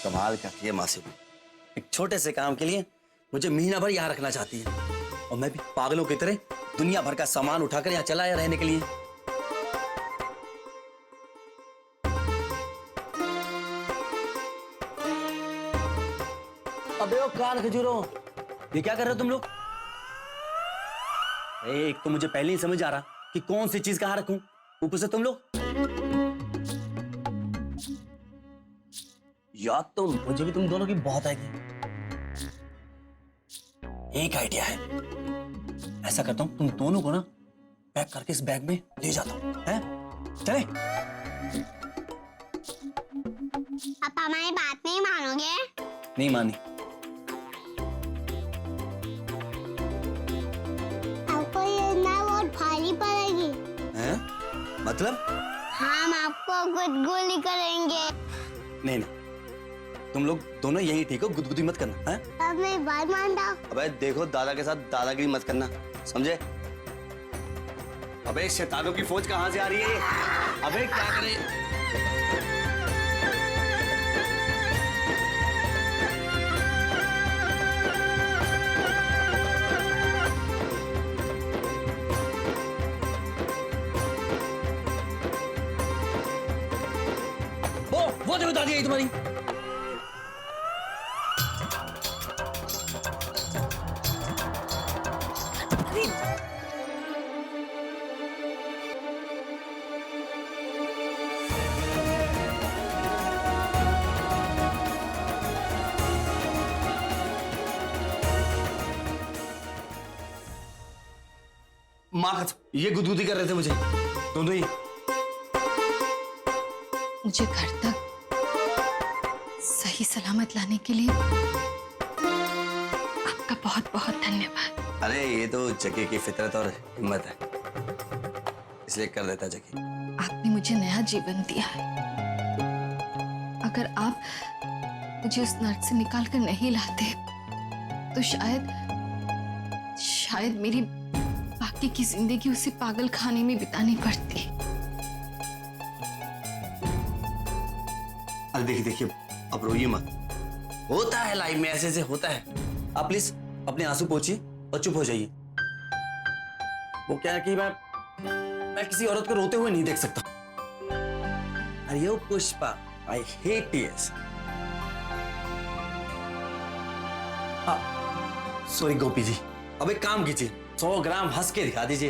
कमाल करती है मासी भी। एक छोटे से काम के लिए मुझे महीना भर यहाँ रखना चाहती है और मैं भी पागलों की तरह दुनिया भर का सामान उठाकर यहाँ चला आया रहने के लिए। अबे ओ कान खजूरो, ये क्या कर रहे हो तुम लोग? एक तो मुझे पहले ही समझ आ रहा कि कौन सी चीज कहाँ रखूं, ऊपर से तुम लोग। याद तो मुझे भी तुम दोनों की बहुत आएगी। एक आइडिया है, ऐसा करता हूं तुम दोनों को ना पैक करके इस बैग में ले जाता हूं, हैं? चले? पापा हमारी बात नहीं मानोगे? नहीं मानी। आपको ये ना बहुत भारी पड़ेगी। हैं? मतलब? हम आपको गुदगुदी करेंगे। नहीं नहीं, तुम लोग दोनों यही ठीक हो, गुदगुदी मत करना, हैं? अब मेरी बात मानता। अबे देखो, दादा के साथ दादागिरी मत करना, समझे? अबे शैतानों की फौज कहां से आ रही है? अबे क्या करे? वो देखो दादी आई तुम्हारी। माँ ये गुदगुदी कर रहे थे मुझे दोनों ही। मुझे घर तक सही सलामत लाने के लिए आपका बहुत बहुत धन्यवाद। अरे ये तो जकी की फितरत और हिम्मत है, इसलिए कर देता जकी। आपने मुझे नया जीवन दिया है। अगर आप मुझे उस नर्क से निकाल कर नहीं लाते तो शायद मेरी बाकी की जिंदगी उसी पागल खाने में बितानी पड़ती। अरे देखिए देखिए, अब रोइए मत, होता है लाइफ में, ऐसे ऐसे होता है। आप प्लीज अपने आंसू पोंछिए और चुप हो जाइए। वो क्या है कि मैं किसी औरत को रोते हुए नहीं देख सकता। अरे ओ Pushpa, I hate tears. Sorry Gopi ji, अब एक काम कीजिए, 100 ग्राम हंस के दिखा दीजिए।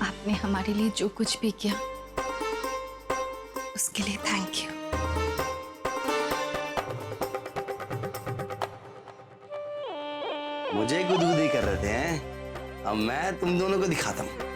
आपने हमारे लिए जो कुछ भी किया उसके लिए थैंक यू। मुझे गुदगुदी कर रहे थे हैं, अब मैं तुम दोनों को दिखाता हूं।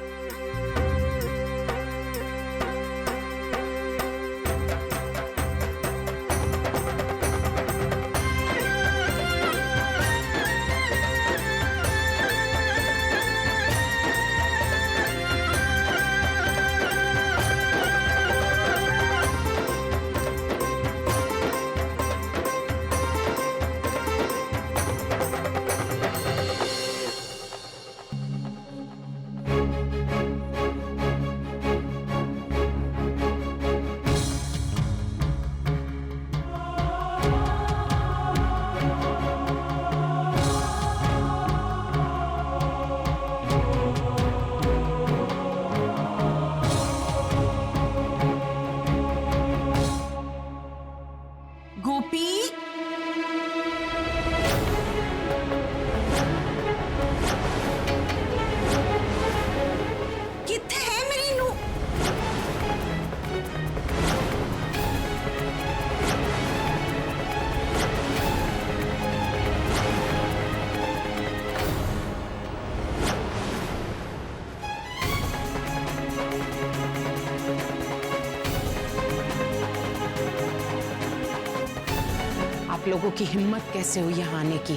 लोगों की हिम्मत कैसे हुई यहाँ आने की?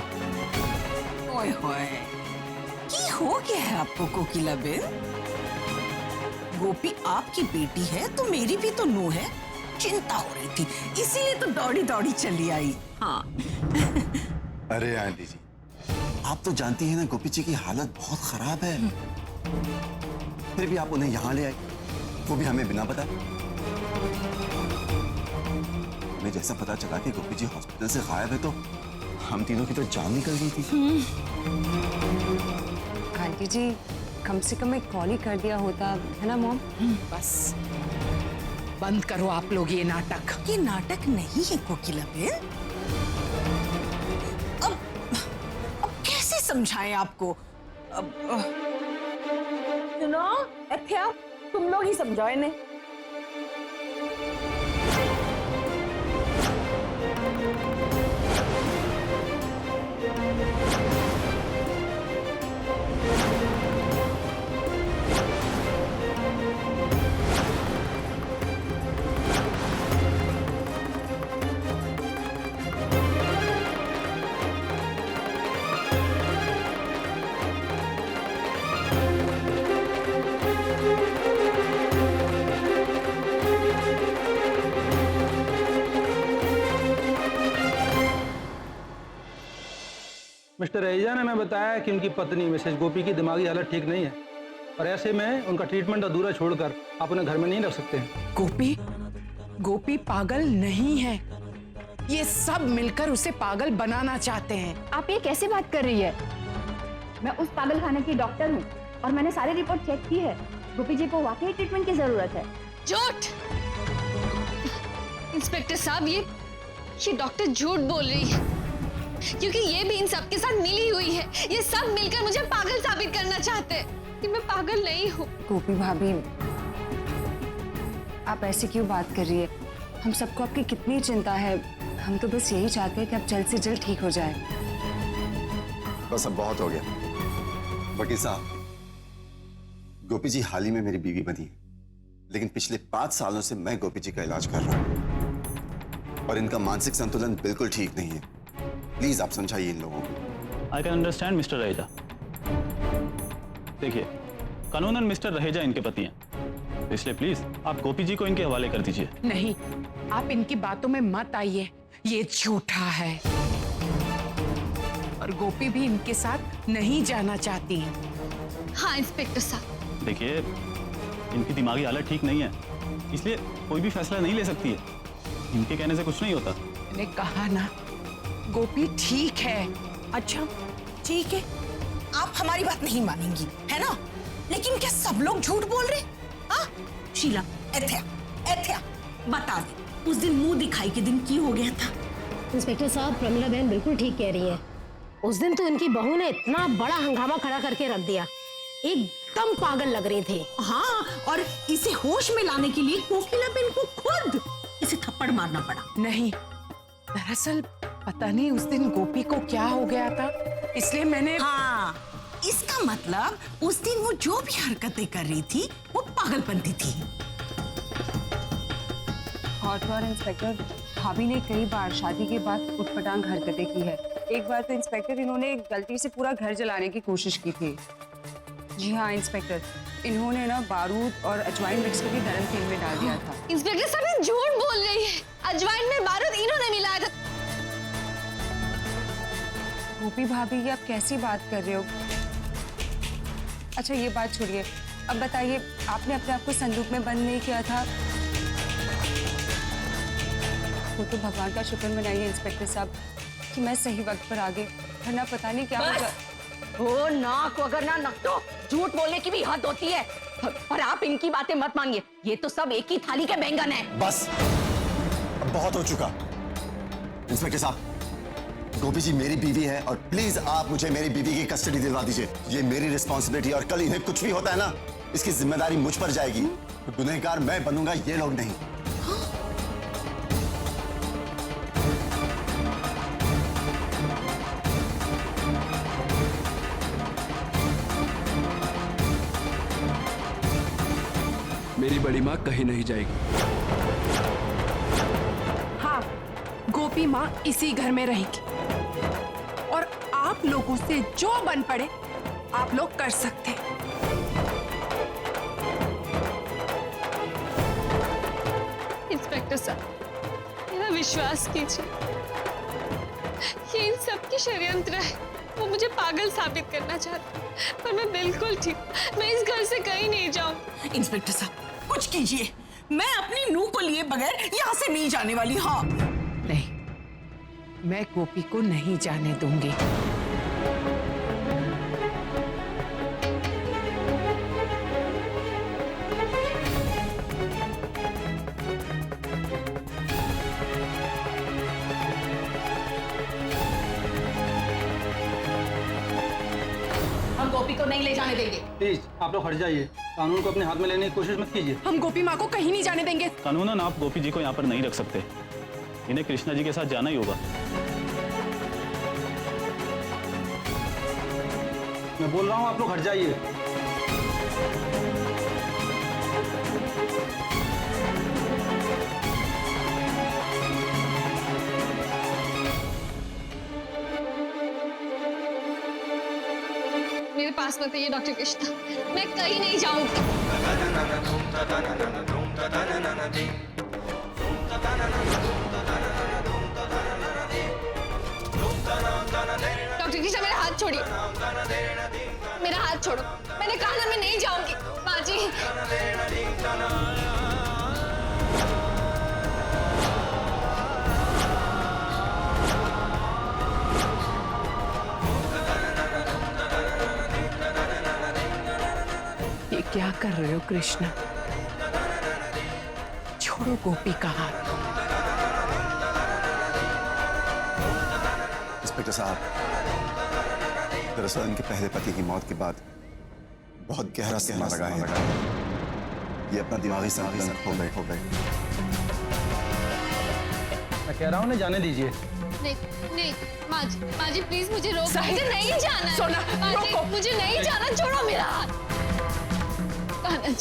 ओए होए, की हो गया है आपको कोकिला बेन? गोपी आपकी बेटी है तो मेरी भी तो नूह है। चिंता हो रही थी इसीलिए तो दौड़ी दौड़ी चली आई। हाँ। अरे आंटी जी, आप तो जानती हैं ना गोपी जी की हालत बहुत खराब है, फिर भी आप उन्हें यहाँ ले आई। वो भी हमें बिना बताए। हमें जैसा पता चला कि गोपी जी हॉस्पिटल से गायब है तो हम तीनों की तो जान निकल गई थी। आंटी जी कम से कम एक कॉल ही कर दिया होता, है ना मॉम? बस बंद करो आप लोग ये नाटक। ये नाटक नहीं है कोकिला बहन। अब कैसे समझाएं आपको? अब सुनो अथ्या, तुम लोग ही समझाओ इन्हें। मिस्टर रहीजा ने हमें बताया कि उनकी पत्नी मिसेज गोपी की दिमागी हालत ठीक नहीं है और ऐसे में उनका ट्रीटमेंट अधूरा छोड़कर आप उन्हें घर में नहीं रख सकते हैं। गोपी पागल नहीं है। ये सब मिलकर उसे पागल बनाना चाहते हैं। आप ये कैसे बात कर रही है? मैं उस पागल खाने की डॉक्टर हूँ और मैंने सारी रिपोर्ट चेक की है। गोपी जी को वाकई ट्रीटमेंट की जरूरत है। झूठ! इंस्पेक्टर साहब, ये डॉक्टर झूठ बोल रही है क्योंकि ये भी इन सब के साथ मिली हुई है। ये सब मिलकर मुझे पागल साबित करना चाहते हैं कि मैं पागल नहीं हूँ। गोपी भाभी आप ऐसे क्यों बात कर रही है? हम सबको आपकी कितनी चिंता है। हम तो बस यही चाहते हैं कि आप जल्द से जल्द ठीक हो जाए। बस अब बहुत हो गया। वकील साहब, गोपी जी हाल ही में मेरी बीवी बनी है, लेकिन पिछले 5 सालों से मैं गोपी जी का इलाज कर रहा हूं और इनका मानसिक संतुलन बिल्कुल ठीक नहीं है। प्लीज आप समझाइए इन लोगों को। I can understand mister Raheja. देखिए, कानूनन मिस्टर रहेजा इनके पति हैं, इसलिए प्लीज आप गोपी जी को इनके हवाले कर दीजिए। नहीं, आप इनकी बातों में मत आइए। ये झूठा है और गोपी भी इनके साथ नहीं जाना चाहती है। हाँ इंस्पेक्टर साहब, देखिए, इनकी दिमागी हालत ठीक नहीं है, इसलिए कोई भी फैसला नहीं ले सकती है। इनके कहने से कुछ नहीं होता। मैंने कहा ना, गोपी ठीक है। अच्छा ठीक है, आप हमारी बात नहीं मानेंगी है ना? लेकिन क्या सब लोग झूठ बोल रहे? हाँ शीला, एथया बता दे, उस दिन मुंह दिखाई के दिन की हो गया था? इंस्पेक्टर साहब, प्रमिला बहन बिल्कुल ठीक कह रही है। उस दिन तो इनकी बहू ने इतना बड़ा हंगामा खड़ा करके रख दिया, एकदम पागल लग रही थी। हाँ, और इसे होश में लाने के लिए कोकिला बहन को खुद इसे थप्पड़ मारना पड़ा। नहीं, दरअसल पता नहीं उस दिन गोपी को क्या हो गया था, इसलिए मैंने। हाँ, इसका मतलब उस दिन वो जो भी हरकतें कर रही थी वो पागलपंती थी। और इंस्पेक्टर, भाभी ने कई बार शादी के बाद उटपटांग हरकतें की है। एक बार तो इंस्पेक्टर इन्होंने गलती से पूरा घर जलाने की कोशिश की थी। जी हाँ इंस्पेक्टर, इन्होंने ना बारूद और अजवाइन मिक्स करके गरम तेल में डाल दिया था। इंस्पेक्टर साहब ये झूठ बोल रही है। अजवाइन में बारूद इन्होंने मिलाया था। गोपी भाभी, ये आप कैसी बात कर रहे हो? अच्छा ये बात छोड़िए, अब बताइए, आपने अपने आप को संदूक में बंद नहीं किया था? वो तो भगवान का शुक्र मनाइए इंस्पेक्टर साहब कि मैं सही वक्त पर आ गई, वरना पता नहीं क्या होगा। ओ नाक वगैरह ना नक दो, झूठ बोलने की भी हद होती है। पर आप इनकी बातें मत मानिए, ये तो सब एक ही थाली के बैंगन है। बस अब बहुत हो चुका। इंस्पेक्टर साहब, गोपी जी मेरी बीवी है और प्लीज आप मुझे मेरी बीवी की कस्टडी दिलवा दीजिए। ये मेरी रिस्पॉन्सिबिलिटी, और कल इन्हें कुछ भी होता है ना, इसकी जिम्मेदारी मुझ पर जाएगी। गुनहगार मैं बनूंगा, ये लोग नहीं। मेरी बड़ी माँ कहीं नहीं जाएगी। हाँ, गोपी माँ इसी घर में रहेगी और आप लोगों से जो बन पड़े आप लोग कर सकते हैं। इंस्पेक्टर साहब, मेरा विश्वास कीजिए, ये इन सब की षड्यंत्र है। वो मुझे पागल साबित करना चाहते, पर मैं बिल्कुल ठीक। मैं इस घर से कहीं नहीं जाऊं। इंस्पेक्टर साहब, कुछ कीजिए, मैं अपनी नूह को लिए बगैर यहाँ से नहीं जाने वाली। हाँ नहीं, मैं गोपी को नहीं जाने दूंगी। हम गोपी को नहीं ले जाने देंगे। प्लीज आप लोग हट जाइए, कानून को अपने हाथ में लेने की कोशिश मत कीजिए। हम गोपी माँ को कहीं नहीं जाने देंगे। कानूनन आप गोपी जी को यहाँ पर नहीं रख सकते, इन्हें कृष्णा जी के साथ जाना ही होगा। मैं बोल रहा हूँ आप लोग हट जाइए। मेरे पास मत आइए डॉक्टर कृष्णा, मैं कहीं नहीं जाऊंगी। डॉक्टर कृष्णा मेरा हाथ छोड़िए, मेरा हाथ छोड़ो। मैंने कहा ना मैं नहीं जाऊंगी। माँ जी ये क्या कर रहे हो कृष्णा? छोड़ो गोपी का हाथ। इंस्पेक्टर साहब, दरअसल इनके पहले पति की मौत के बाद बहुत गहरा सदमा लगा है। ये अपना दिमागी संतुलन खो गए। मैं कह रहा हूँ ना, जाने दीजिए। नहीं नहीं, माँ जी प्लीज मुझे रोक, मुझे नहीं जाना है। सोना, माँ जी रोको। मुझे नहीं जाना, छोड़ो मेरा हाथ। कान्हा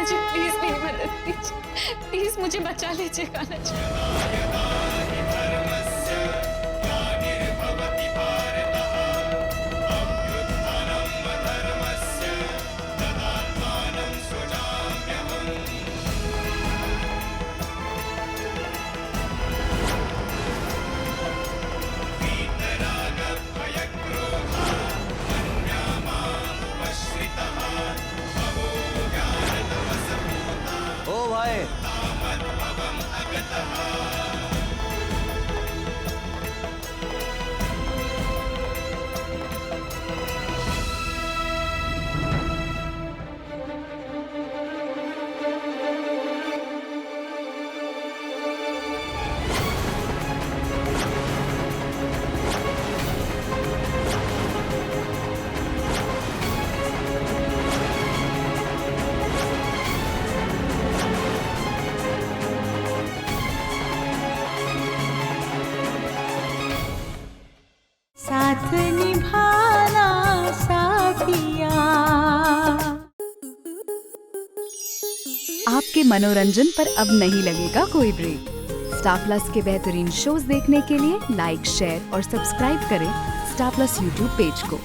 जी प्लीज मेरी मदद कीजिए, प्लीज मुझे बचा लीजिए कान्हा जी। ओ भाई, साथ निभाना साथिया। आपके मनोरंजन पर अब नहीं लगेगा कोई ब्रेक। स्टार प्लस के बेहतरीन शोज देखने के लिए लाइक, शेयर और सब्सक्राइब करें स्टार प्लस यूट्यूब पेज को।